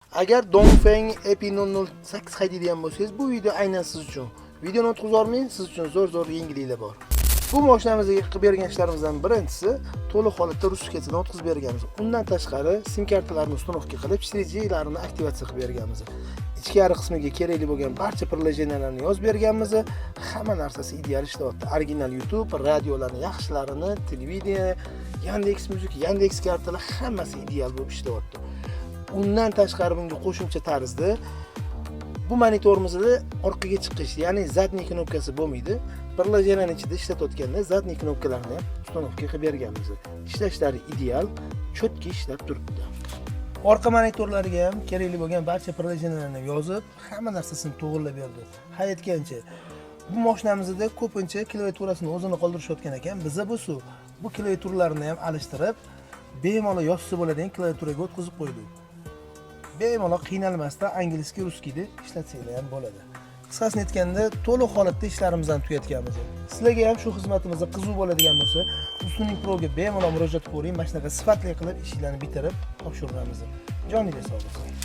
Agar Dongfeng EP008 haydaydigan bo'lsangiz, bu video aynan siz uchun. Videoni o'tkazib olmang, siz uchun zo'r yengilliklar bor. Bu mashinamizga qilib bergan ishlarimizdan birinchisi to'liq holatda ruskasini o'tkazib berganmiz. Undan tashqari sim kartalarni uстановка qilib, 3G'larini aktivatsiya qilib berganmiz. Ichkari qismiga kerakli bo'lgan barcha prilojenalarni yozib berganmiz. Hamma narsasi ideal ishlayapti. Original YouTube, radiolarning yaxshilarini, televideniya, Yandex.Music, Yandex kartalar hammasi ideal bo'lib ishlayapti. Undan tashqari bunga qo'shimcha tarzda bu monitorimizda orqaga chiqish, ya'ni zadniy knopkasi bo'lmaydi. Prilojenaning ichida ishlatayotganda zadniy knopkalarni ham uстановка qilib berganmiz. Ishlashlari ideal, cho'tki ishlab turibdi. Orqa monitorlariga ham kerakli bo'lgan barcha prilojenalarni yozib, hamma narsasini to'g'rilab berdi. Ha aytgancha, bu mashinamizda ko'pincha klaviaturasini o'zini qoldirishayotgan ekan. Biza bu klaviaturalarni ham alishtirib, bemalol yozsa bo'ladigan klaviaturaga o'tkazib qo'ydik. Bemalol qiynalmasdan angliskiy, ruskiyda ishlatsanglar ham bo'ladi. Qisqasini aytganda, to'liq holatda ishlarimizni tugatganmiz. Sizlarga ham shu xizmatimizda qiziq bo'ladigan bo'lsa, Ustuning Proga bemalol murojaat qiling, mana shunaqa sifatli qilib ishlarni bitirib topshiramiz. Joniga sog' bo'ling.